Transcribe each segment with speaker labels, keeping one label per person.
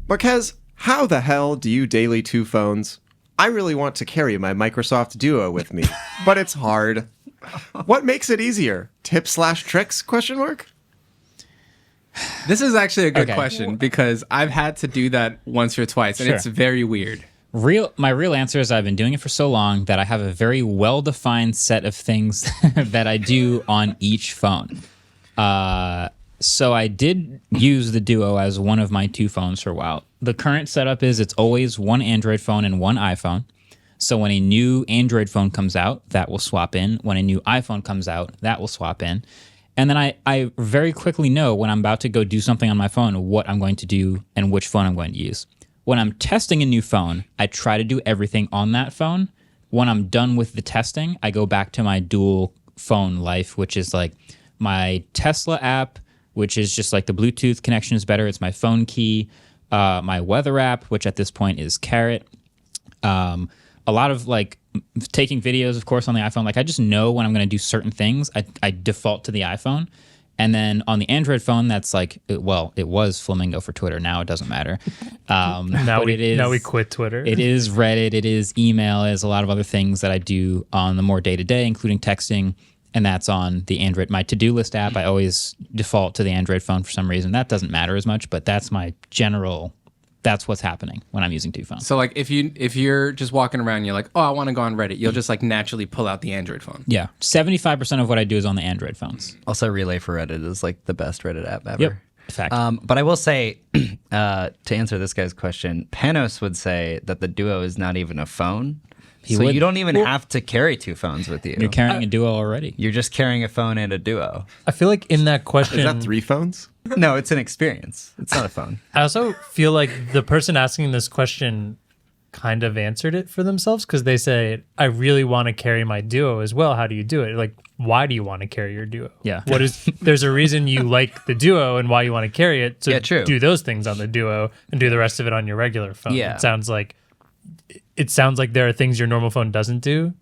Speaker 1: Marques, how the hell do you daily two phones? I really want to carry my Microsoft Duo with me, but it's hard. What makes it easier? Tips/tricks? ?
Speaker 2: This is actually a good question because I've had to do that once or twice, and it's very weird.
Speaker 3: My real answer is I've been doing it for so long that I have a very well-defined set of things that I do on each phone. So I did use the Duo as one of my two phones for a while. The current setup is it's always one Android phone and one iPhone. So when a new Android phone comes out, that will swap in. When a new iPhone comes out, that will swap in. And then I very quickly know when I'm about to go do something on my phone, what I'm going to do and which phone I'm going to use. When I'm testing a new phone, I try to do everything on that phone. When I'm done with the testing, I go back to my dual phone life, which is like my Tesla app, which is just like the Bluetooth connection is better. It's my phone key, my weather app, which at this point is Carrot. A lot of like taking videos, of course, on the iPhone. Like I just know when I'm going to do certain things, I default to the iPhone. And then on the Android phone, that's like, it was Flamingo for Twitter. Now it doesn't matter.
Speaker 4: Now we quit Twitter.
Speaker 3: It is Reddit. It is email. It is a lot of other things that I do on the more day-to-day, including texting. And that's on the Android. My to-do list app, I always default to the Android phone for some reason. That doesn't matter as much, but that's my general... That's what's happening when I'm using two phones.
Speaker 2: So like if you're just walking around and you're like, oh, I want to go on Reddit, you'll just like naturally pull out the Android phone.
Speaker 3: Yeah. 75% of what I do is on the Android phones.
Speaker 5: Also, Relay for Reddit is like the best Reddit app ever.
Speaker 3: Yep. Fact.
Speaker 5: But I will say, to answer this guy's question, Panos would say that the Duo is not even a phone. You don't even have to carry two phones with you.
Speaker 3: You're carrying a Duo already.
Speaker 5: You're just carrying a phone and a Duo.
Speaker 4: I feel like in that question...
Speaker 1: Is that 3 phones?
Speaker 5: No, it's an experience. It's not a phone.
Speaker 4: I also feel like the person asking this question kind of answered it for themselves because they say, I really want to carry my Duo as well. How do you do it? Like, why do you want to carry your Duo?
Speaker 3: Yeah.
Speaker 4: There's a reason you like the Duo and why you want to carry it. So
Speaker 5: true.
Speaker 4: Do those things on the Duo and do the rest of it on your regular phone.
Speaker 5: Yeah.
Speaker 4: It sounds like there are things your normal phone doesn't do.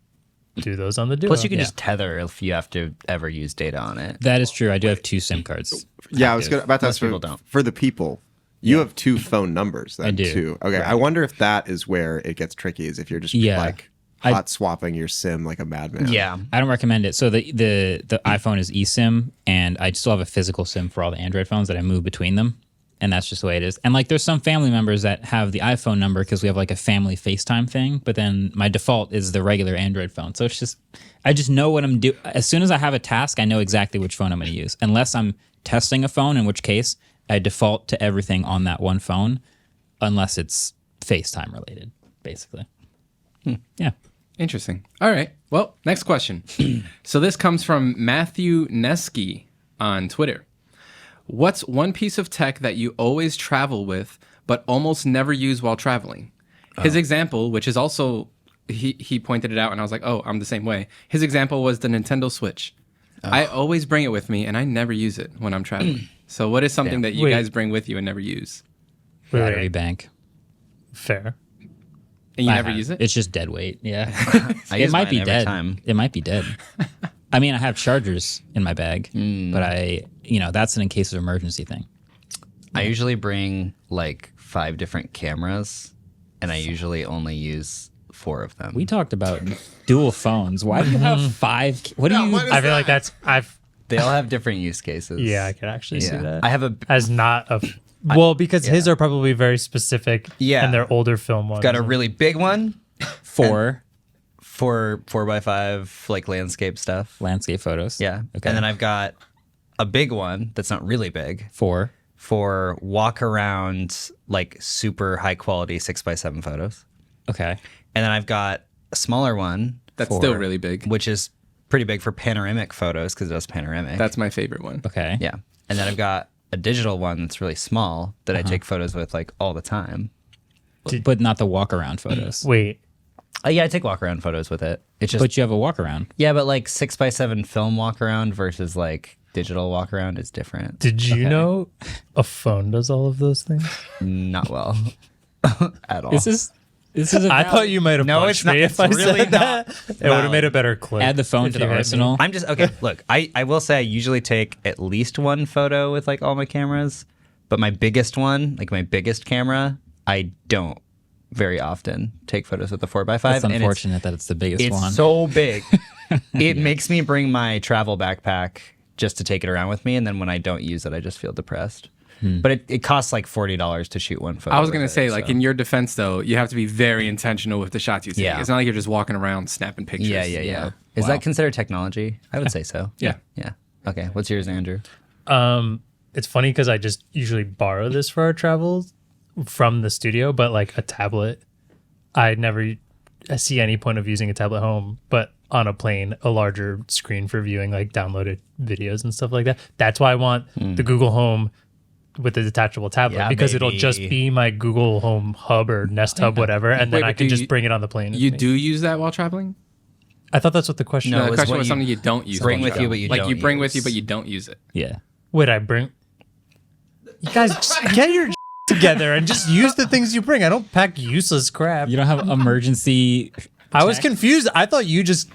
Speaker 4: Do those on the Duo.
Speaker 5: Plus, you can just tether if you have to ever use data on it.
Speaker 3: That is true. I do have 2 SIM cards.
Speaker 1: Yeah, I was about to ask
Speaker 5: people don't.
Speaker 1: For the people. You have 2 phone numbers then,
Speaker 3: I do.
Speaker 1: too. Okay, right. I wonder if that is where it gets tricky, is if you're just like hot swapping your SIM like a madman.
Speaker 5: Yeah.
Speaker 3: I don't recommend it. So the iPhone is eSIM, and I still have a physical SIM for all the Android phones that I move between them. And that's just the way it is. And like there's some family members that have the iPhone number because we have like a family FaceTime thing, but then my default is the regular Android phone. So it's just, I just know what I'm doing. As soon as I have a task, I know exactly which phone I'm going to use. Unless I'm testing a phone, in which case I default to everything on that one phone, unless it's FaceTime related, basically. Yeah.
Speaker 2: Interesting. All right. Well, next question. So this comes from Matthew Neski on Twitter. What's one piece of tech that you always travel with, but almost never use while traveling? His example, which is also, he pointed it out, and I was like, oh, I'm the same way. His example was the Nintendo Switch. I always bring it with me, and I never use it when I'm traveling. So what is something that you guys bring with you and never use?
Speaker 3: Battery bank.
Speaker 4: Fair.
Speaker 2: And you never use it?
Speaker 3: It's just dead weight. Yeah.
Speaker 5: It might be dead.
Speaker 3: It might be dead. I mean, I have chargers in my bag, but that's an in case of emergency thing.
Speaker 5: I usually bring like 5 different cameras, and I usually only use 4 of them.
Speaker 3: We talked about dual phones. Why do you have 5? What do you?
Speaker 4: I feel like
Speaker 5: They all have different use cases.
Speaker 4: Yeah, I could actually see that.
Speaker 5: I have
Speaker 4: as not a. Well, because his are probably very specific.
Speaker 5: Yeah.
Speaker 4: And they're older film ones.
Speaker 5: Got a really big one.
Speaker 3: 4
Speaker 5: 4x5 like landscape stuff.
Speaker 3: Landscape photos.
Speaker 5: Yeah.
Speaker 3: Okay.
Speaker 5: And then I've got a big one that's not really big.
Speaker 3: 4
Speaker 5: for walk around like super high quality 6x7 photos.
Speaker 3: Okay.
Speaker 5: And then I've got a smaller one
Speaker 2: that's still really big,
Speaker 5: which is pretty big for panoramic photos because it does panoramic.
Speaker 2: That's my favorite one.
Speaker 3: Okay.
Speaker 5: Yeah. And then I've got a digital one that's really small that I take photos with like all the time.
Speaker 3: But not the walk around photos.
Speaker 4: Wait.
Speaker 5: Yeah, I take walk around photos with it. It's just
Speaker 3: But you have a walk around.
Speaker 5: Yeah, but like 6x7 film walk around versus like digital walk around is different.
Speaker 4: Did you know a phone does all of those things?
Speaker 5: Not well at all.
Speaker 3: This is
Speaker 4: I thought you might have punched me if I said that. It would have made a better clip.
Speaker 3: Add the phone to the arsenal.
Speaker 5: I'm just okay. Look, I will say I usually take at least one photo with like all my cameras, But my biggest one, like my biggest camera, I don't very often take photos with the 4x5.
Speaker 3: It's unfortunate that it's the biggest
Speaker 5: It's
Speaker 3: one.
Speaker 5: so big. It makes me bring my travel backpack just to take it around with me, and then when I don't use it, I just feel depressed. But it costs like $40 to shoot one photo.
Speaker 2: I was gonna
Speaker 5: with
Speaker 2: say,
Speaker 5: it,
Speaker 2: like
Speaker 5: so.
Speaker 2: in your defense, though, you have to be very intentional with the shots you take.
Speaker 5: Yeah.
Speaker 2: It's not like you're just walking around snapping pictures.
Speaker 5: Yeah. Is that considered technology? I would say so.
Speaker 2: Yeah.
Speaker 5: Yeah. Okay. What's yours, Andrew?
Speaker 4: It's funny because I just usually borrow this for our travels from the studio, but like a tablet, I never see any point of using a tablet home, but on a plane, a larger screen for viewing like downloaded videos and stuff like that. That's why I want the Google Home with the detachable tablet,
Speaker 5: Yeah,
Speaker 4: because it'll
Speaker 5: baby.
Speaker 4: just be my Google Home hub or Nest Hub, whatever, and then
Speaker 2: Wait,
Speaker 4: I
Speaker 2: but
Speaker 4: can
Speaker 2: do
Speaker 4: just
Speaker 2: you-
Speaker 4: bring it on the plane. with
Speaker 2: You
Speaker 4: me.
Speaker 2: do use that while traveling?
Speaker 4: I thought that's what the question
Speaker 5: No,
Speaker 2: No,
Speaker 4: was.
Speaker 2: the
Speaker 5: it's
Speaker 2: question
Speaker 5: what
Speaker 2: was
Speaker 5: you
Speaker 2: something you don't use.
Speaker 5: bring
Speaker 2: while
Speaker 5: with you, but
Speaker 2: traveling.
Speaker 5: you
Speaker 2: like
Speaker 5: don't
Speaker 2: you bring with you,
Speaker 5: use.
Speaker 2: but you don't use it.
Speaker 3: Yeah.
Speaker 4: Wait, I bring. You guys, just get your together and just use the things you bring. I don't pack useless crap.
Speaker 3: You don't have emergency.
Speaker 4: I was confused. I thought you just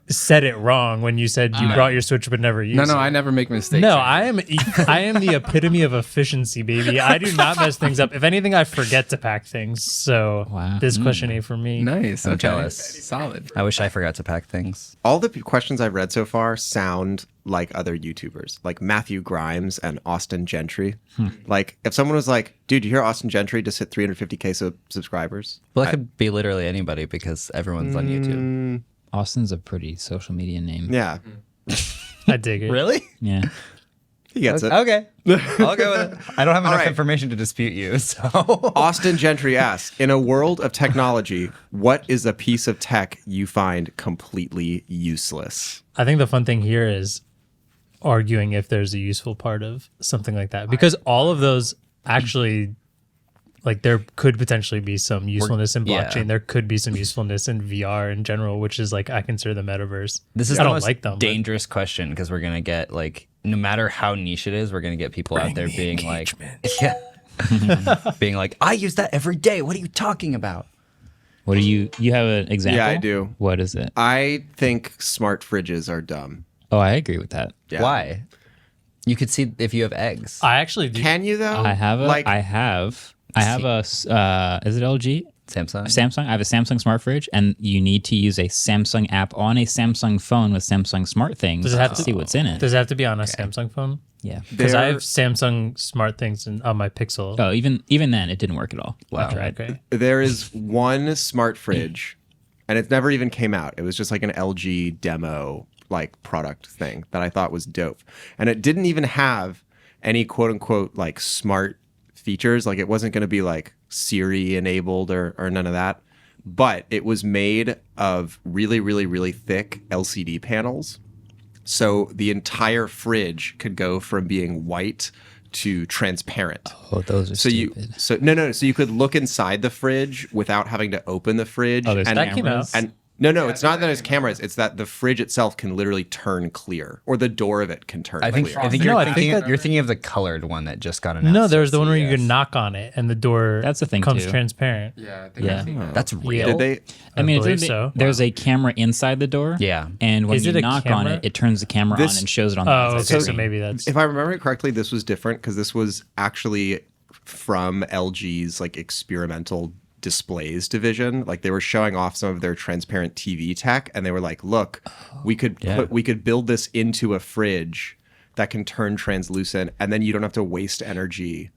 Speaker 4: said it wrong when you said you brought your Switch but never used it.
Speaker 2: No, I never make mistakes.
Speaker 4: No, I am the epitome of efficiency, baby. I do not mess things up. If anything, I forget to pack things. So
Speaker 3: Wow.
Speaker 4: this question A for me.
Speaker 2: Nice.
Speaker 5: I'm
Speaker 2: okay.
Speaker 5: jealous.
Speaker 2: Solid.
Speaker 5: I wish I forgot to pack things.
Speaker 1: All the questions I've read so far sound like other YouTubers, like Matthew Grimes and Austin Gentry. Like, if someone was like, dude, you hear Austin Gentry just hit 350K subscribers?
Speaker 5: Well, that could be literally anybody because everyone's on YouTube.
Speaker 3: Austin's a pretty social media name.
Speaker 1: Yeah,
Speaker 4: I dig it.
Speaker 5: Really?
Speaker 3: Yeah.
Speaker 1: he gets it.
Speaker 5: Okay. I'll go with it. I don't have enough
Speaker 1: right.
Speaker 5: information to dispute you, so.
Speaker 1: Austin Gentry asks, in a world of technology, what is a piece of tech you find completely useless?
Speaker 4: I think the fun thing here is arguing if there's a useful part of something like that, because all of those actually, like, there could potentially be some usefulness in blockchain.
Speaker 5: yeah.
Speaker 4: There could be some usefulness in VR in general, which is like I consider the metaverse.
Speaker 5: This is
Speaker 4: I
Speaker 5: the
Speaker 4: don't
Speaker 5: most
Speaker 4: like them. but-
Speaker 5: dangerous question because we're going to get, like, no matter how niche it is, we're going to get people out there being like, yeah. being like, I use that every day. What are you talking about?
Speaker 3: What do you have an example?
Speaker 1: Yeah, I do.
Speaker 3: What is it?
Speaker 1: I think smart fridges are dumb.
Speaker 3: Oh, I agree with that.
Speaker 1: Yeah.
Speaker 5: Why? You could see if you have eggs.
Speaker 4: I actually do.
Speaker 1: Can you, though?
Speaker 3: I have a is it LG?
Speaker 5: Samsung?
Speaker 3: Samsung. I have a Samsung smart fridge, and you need to use a Samsung app on a Samsung phone with Samsung Smart Things
Speaker 4: Does it have
Speaker 3: to see what's in it.
Speaker 4: Does it have to be on a Samsung phone?
Speaker 3: Yeah.
Speaker 4: Because I
Speaker 1: There-
Speaker 4: have Samsung smart things on my Pixel.
Speaker 3: Oh, even then, it didn't work at all.
Speaker 5: Wow.
Speaker 3: I tried.
Speaker 4: Okay.
Speaker 1: There is one smart fridge, and it never even came out. It was just like an LG demo like product thing that I thought was dope. And it didn't even have any quote unquote like smart features. Like it wasn't going to be like Siri enabled or none of that. But it was made of really, really, really thick LCD panels. So the entire fridge could go from being white to transparent.
Speaker 3: Oh, those are
Speaker 1: So
Speaker 3: stupid.
Speaker 1: so you could look inside the fridge without having to open the fridge.
Speaker 3: Oh, there's
Speaker 1: and,
Speaker 4: That came out.
Speaker 1: and no, it's not that it's cameras. It's that the fridge itself can literally turn clear, or the door of it can turn
Speaker 5: I think
Speaker 1: clear.
Speaker 5: I think
Speaker 4: No,
Speaker 5: you're
Speaker 4: I think
Speaker 5: thinking
Speaker 4: that-
Speaker 5: you're thinking of the colored one that just got announced.
Speaker 4: No, there was the
Speaker 5: at
Speaker 4: one where you
Speaker 5: CES.
Speaker 4: could knock on it and the door
Speaker 3: That's the thing,
Speaker 4: comes
Speaker 3: too.
Speaker 4: transparent.
Speaker 2: Yeah, I think
Speaker 3: Yeah.
Speaker 2: I've seen that.
Speaker 5: That's real.
Speaker 1: Did they?
Speaker 3: I mean,
Speaker 4: believe
Speaker 3: it's,
Speaker 4: so.
Speaker 3: there's a camera inside the door.
Speaker 5: Yeah.
Speaker 3: And when
Speaker 4: Is
Speaker 3: you
Speaker 4: it a
Speaker 3: knock on
Speaker 4: camera?
Speaker 3: it turns the camera
Speaker 1: This-
Speaker 3: on and shows it on the
Speaker 4: Oh,
Speaker 3: outside
Speaker 4: okay. So
Speaker 3: screen.
Speaker 4: maybe that's.
Speaker 1: If I remember it correctly, this was different because this was actually from LG's like experimental displays division. Like they were showing off some of their transparent TV tech, and they were like, "Look, we could build this into a fridge that can turn translucent, and then you don't have to waste energy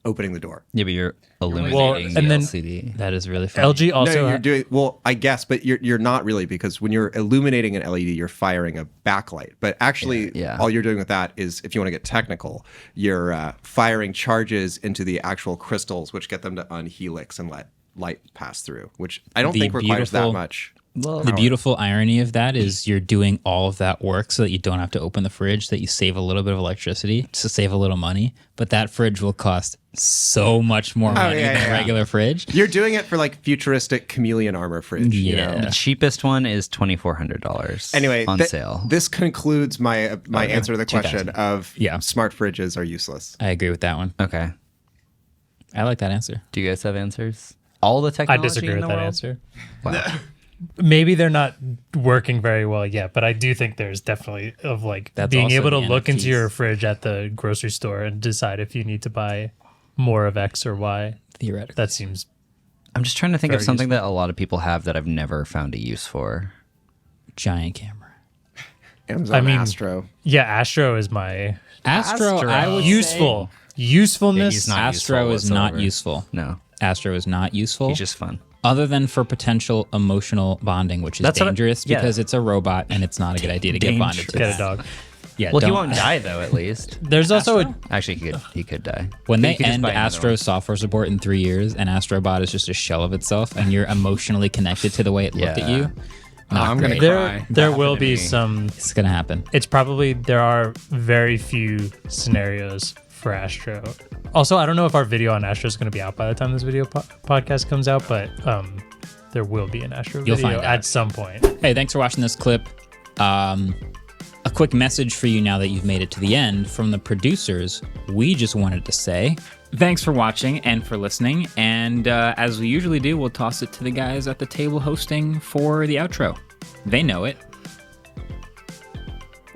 Speaker 1: opening the door."
Speaker 5: Yeah, but you're illuminating the
Speaker 4: and then-
Speaker 5: LCD.
Speaker 3: That is really funny.
Speaker 4: LG also.
Speaker 1: no, you're doing well, I guess, but you're not really, because when you're illuminating an LED, you're firing a backlight. But actually,
Speaker 5: Yeah.
Speaker 1: all you're doing with that is, if you want to get technical, you're firing charges into the actual crystals, which get them to unhelix and let light pass through, which I don't
Speaker 3: The
Speaker 1: think requires that
Speaker 3: beautiful-
Speaker 1: much.
Speaker 3: The beautiful irony of that is you're doing all of that work so that you don't have to open the fridge, that you save a little bit of electricity to save a little money. But that fridge will cost so much more money
Speaker 1: yeah,
Speaker 3: than
Speaker 1: yeah.
Speaker 3: a regular fridge.
Speaker 1: You're doing it for like futuristic chameleon armor fridge. You
Speaker 3: Yeah.
Speaker 1: know?
Speaker 5: The cheapest one is $2,400.
Speaker 1: Anyway,
Speaker 5: on sale.
Speaker 1: This concludes my answer to the question
Speaker 3: 2000.
Speaker 1: of
Speaker 3: Yeah.
Speaker 1: smart fridges are useless.
Speaker 3: I agree with that one.
Speaker 5: Okay.
Speaker 3: I like that answer.
Speaker 5: Do you guys have answers? All the
Speaker 4: I
Speaker 5: technology
Speaker 4: disagree
Speaker 5: in
Speaker 4: with
Speaker 5: the
Speaker 4: that
Speaker 5: world?
Speaker 4: answer.
Speaker 5: Wow.
Speaker 4: maybe they're not working very well yet, but I do think there's definitely of like
Speaker 3: That's
Speaker 4: being
Speaker 3: also
Speaker 4: able to
Speaker 3: the
Speaker 4: look into
Speaker 3: NFTs.
Speaker 4: your fridge at the grocery store and decide if you need to buy more of X or Y.
Speaker 3: Theoretically.
Speaker 4: That seems
Speaker 5: I'm just trying to think of
Speaker 4: Very
Speaker 5: something that a lot of people have that I've never found a use for.
Speaker 3: Giant camera.
Speaker 1: Amazon
Speaker 4: I mean,
Speaker 1: Astro.
Speaker 4: Astro is my
Speaker 3: Astro, I would
Speaker 4: useful
Speaker 5: Yeah,
Speaker 4: usefulness.
Speaker 5: he's not
Speaker 3: Astro
Speaker 5: useful
Speaker 3: is not
Speaker 5: whatsoever.
Speaker 3: useful.
Speaker 5: No,
Speaker 3: Astro is not useful.
Speaker 5: he's just fun.
Speaker 3: Other than for potential emotional bonding, which is
Speaker 5: That's what I-
Speaker 3: dangerous
Speaker 5: yeah.
Speaker 3: because it's a robot and it's not a good idea to get bonded to.
Speaker 4: Get a dog.
Speaker 3: Yeah,
Speaker 5: Well, he
Speaker 3: don't-
Speaker 5: won't die though. At least,
Speaker 4: There's also a
Speaker 5: actually, he could die.
Speaker 3: When
Speaker 5: But
Speaker 3: they
Speaker 5: you could just
Speaker 3: end
Speaker 5: buy another
Speaker 3: Astro
Speaker 5: one.
Speaker 3: software support in 3 years and Astrobot is just a shell of itself and you're emotionally connected to the way it looked at
Speaker 5: Yeah.
Speaker 3: you,
Speaker 2: Oh, I'm gonna
Speaker 3: great.
Speaker 2: cry.
Speaker 4: there will
Speaker 5: happened to
Speaker 4: be
Speaker 5: me.
Speaker 4: some.
Speaker 3: it's going to happen.
Speaker 4: It's probably there are very few scenarios for Astro. Also, I don't know if our video on Astro is going to be out by the time this video podcast comes out, but there will be an Astro
Speaker 3: You'll
Speaker 4: video
Speaker 3: find out.
Speaker 4: at some point.
Speaker 3: Hey, thanks for watching this clip. A quick message for you now that you've made it to the end from the producers. We just wanted to say thanks for watching and for listening. And as we usually do, we'll toss it to the guys at the table hosting for the outro. They know it.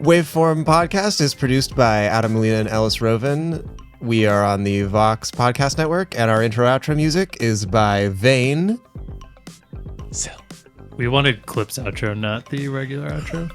Speaker 1: Waveform podcast is produced by Adam Molina and Ellis Rovin. We are on the Vox Podcast Network, and our intro outro music is by Vane.
Speaker 4: We wanted Clip's outro, not the regular outro.